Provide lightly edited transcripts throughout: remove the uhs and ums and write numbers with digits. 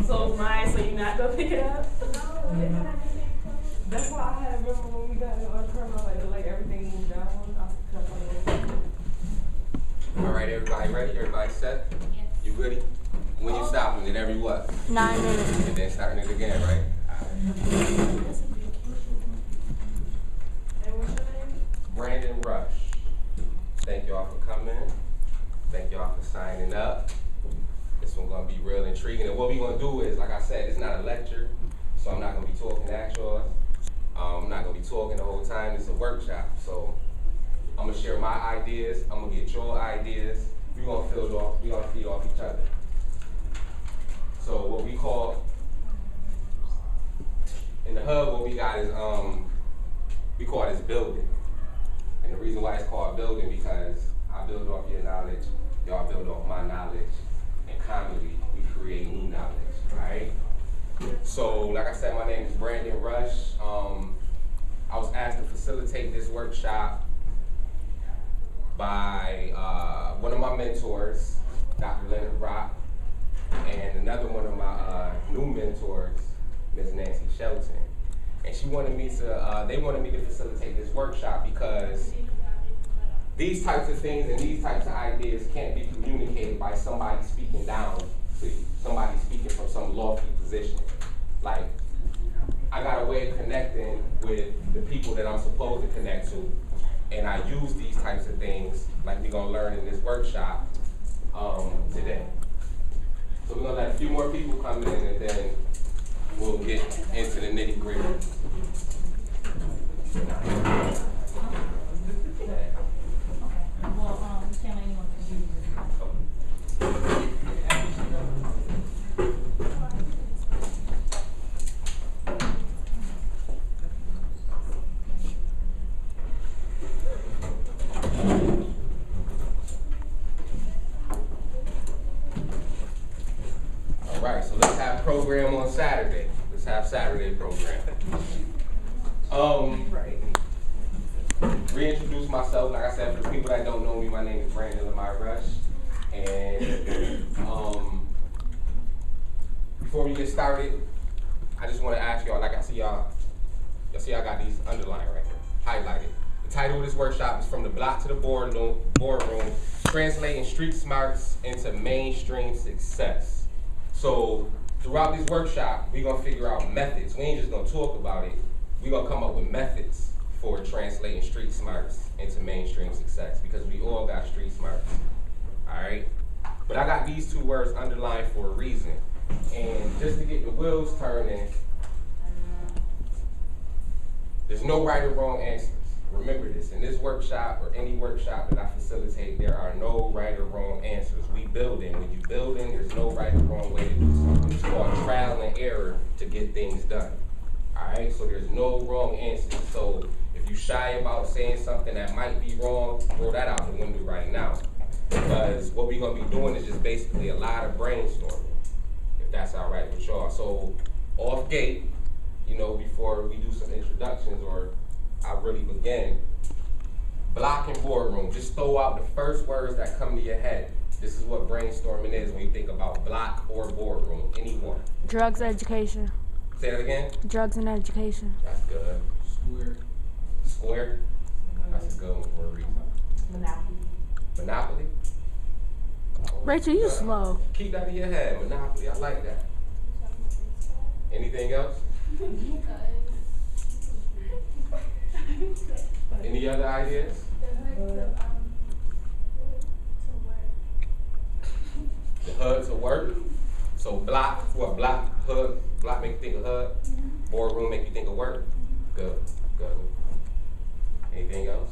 So it's mine, so you're not gonna pick it up? No. That's why I had remember when we got in our terminal, like everything moved down. All right, everybody ready? Everybody set? Yes. You ready? When you stopping it, every what? 9 minutes. And then starting it again, right? And what's your name? Brandon Rush. Thank y'all for coming. Thank y'all for signing up. This one's gonna be real intriguing. And what we're gonna do is, like I said, it's not a lecture, so I'm not gonna be talking at y'all. I'm not gonna be talking the whole time. It's a workshop, so I'm gonna share my ideas. I'm gonna get your ideas. We're gonna feed off each other. So what we call in the hub, what we got is we call this building. And the reason why it's called building because I build off your knowledge, y'all build off my knowledge, and commonly we create new knowledge, right? So like I said, my name is Brandon Rush. I was asked to facilitate this workshop by one of my mentors, Dr. Leonard Rock, and another one of my new mentors, Ms. Nancy Shelton. And she wanted me to, they wanted me to facilitate this workshop because these types of things and these types of ideas can't be communicated by somebody speaking down to you, somebody speaking from some lofty position. Like, I got a way of connecting with the people that I'm supposed to connect to, and I use these types of things like we're gonna learn in this workshop today. So we're gonna let a few more people come in and then we'll get into the nitty gritty. Alright, so let's have a program on Saturday. Let's have Saturday program. Reintroduce myself. Like I said, for the people that don't know me, my name is Brandon Rush. And before we get started, I just want to ask y'all, like I see y'all got these underlined right here, highlighted. The title of this workshop is From the Block to the Boardroom, Translating Street Smarts into Mainstream Success. So throughout this workshop, we're gonna figure out methods. We ain't just gonna talk about it. We're gonna come up with methods for translating street smarts into mainstream success because we all got street smarts, all right? But I got these two words underlined for a reason. And just to get the wheels turning, there's no right or wrong answers. Remember this, in this workshop or any workshop that I facilitate, there are no right or wrong answers. We building. When you building, there's no right or wrong way to do something. It's called trial and error to get things done. All right, so there's no wrong answers. So if you shy about saying something that might be wrong, throw that out the window right now. Because what we're gonna be doing is just basically a lot of brainstorming, if that's all right with y'all. So off gate, you know, before we do some introductions or I really begin, block and boardroom. Just throw out the first words that come to your head. This is what brainstorming is when you think about block or boardroom. Anyone. Drugs education. Say that again. Drugs and education. That's good. Square. That's a good one for a reason. Monopoly. Rachel, you slow. Keep that in your head. Monopoly. I like that. Anything else? Any other ideas? The HUD to work. So block, what? Block, HUD. Block make you think of HUD. Boardroom make you think of work. Good, good. Anything else?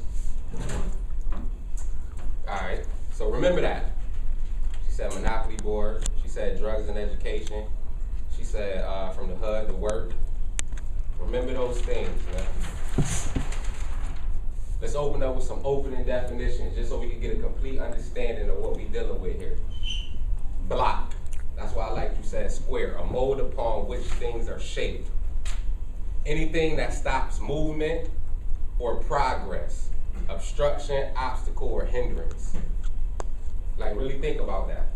All right. So remember that. She said Monopoly board. She said drugs and education. She said from the HUD to work. Remember those things, man. Let's open up with some opening definitions just so we can get a complete understanding of what we're dealing with here. Block. That's why I like you said square, a mold upon which things are shaped. Anything that stops movement or progress, obstruction, obstacle, or hindrance. Like really think about that.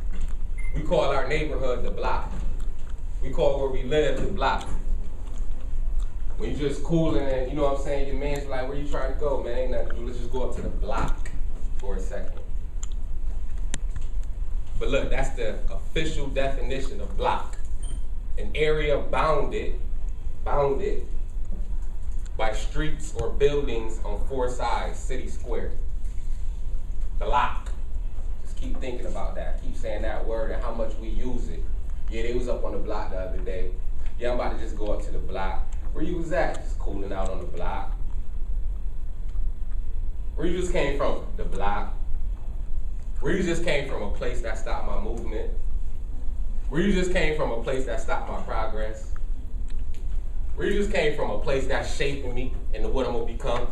We call our neighborhood the block. We call where we live the block. When you just cooling and, you know what I'm saying, your man's like, where you trying to go, man? Ain't nothing to do. Let's just go up to the block for a second. But look, that's the official definition of block. An area bounded by streets or buildings on 4 sides, city square. Block. Just keep thinking about that. Keep saying that word and how much we use it. Yeah, they was up on the block the other day. Yeah, I'm about to just go up to the block. Where you was at? Just cooling out on the block. Where you just came from? The block. Where you just came from? A place that stopped my movement. Where you just came from? A place that stopped my progress. Where you just came from? A place that's shaping me into what I'm gonna become.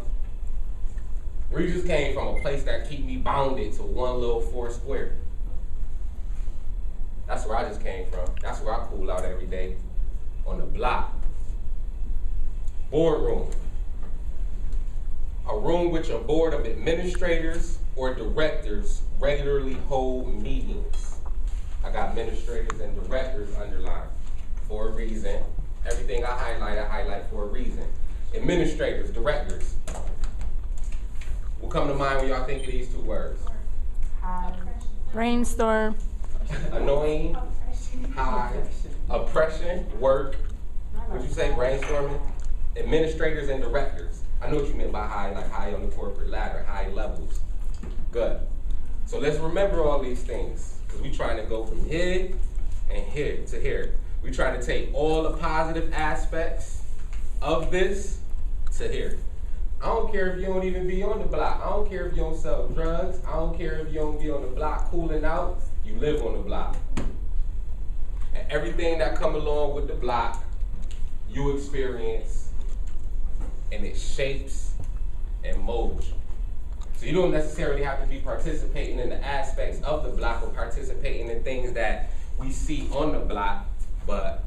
Where you just came from? A place that keep me bounded to one little 4 square. That's where I just came from. That's where I cool out every day, on the block. BoardRoom. A room which a board of administrators or directors regularly hold meetings. I got administrators and directors underlined for a reason. Everything I highlight for a reason. Administrators, directors. What come to mind when y'all think of these 2 words? Brainstorm. Annoying, high, oppression, work. Would you say brainstorming? Administrators and directors. I know what you meant by high, like high on the corporate ladder, high levels. Good. So let's remember all these things, because we're trying to go from here and here to here. We're trying to take all the positive aspects of this to here. I don't care if you don't even be on the block. I don't care if you don't sell drugs. I don't care if you don't be on the block cooling out. You live on the block. And everything that come along with the block, you experience, and it shapes and molds you. So you don't necessarily have to be participating in the aspects of the block or participating in things that we see on the block, but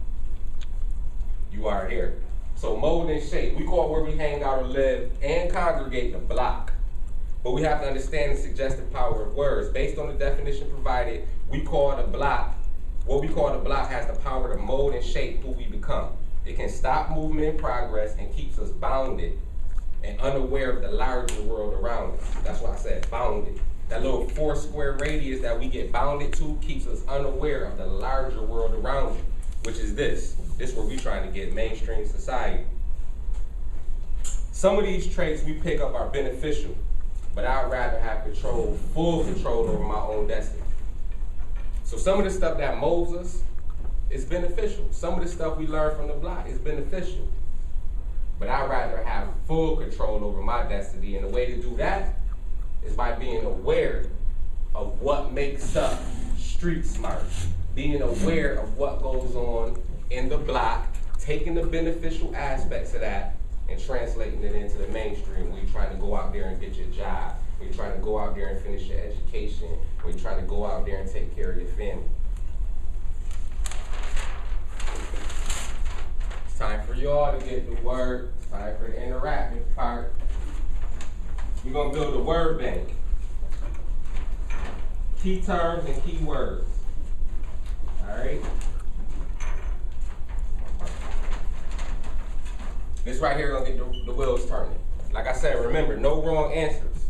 you are here. So mold and shape, we call where we hang out or live and congregate the block. But we have to understand the suggestive power of words. Based on the definition provided, we call the block, what we call the block has the power to mold and shape who we become. It can stop movement and progress and keeps us bounded and unaware of the larger world around us. That's why I said bounded. That little 4 square radius that we get bounded to keeps us unaware of the larger world around us, which is this. This is where we're trying to get mainstream society. Some of these traits we pick up are beneficial, but I'd rather have control, full control over my own destiny. So some of the stuff that molds us is beneficial. Some of the stuff we learn from the block is beneficial. But I'd rather have full control over my destiny, and the way to do that is by being aware of what makes up street smart, being aware of what goes on in the block, taking the beneficial aspects of that and translating it into the mainstream when you're trying to go out there and get your job, when you're trying to go out there and finish your education, when you're trying to go out there and take care of your family. It's time for y'all to get the word. It's time for the interactive part. We're going to build a word bank. Key terms and key words. All right? This right here going to get the wheels turning. Like I said, remember, no wrong answers.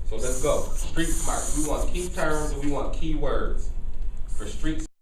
So let's go. Street smart. We want key terms and we want key words for street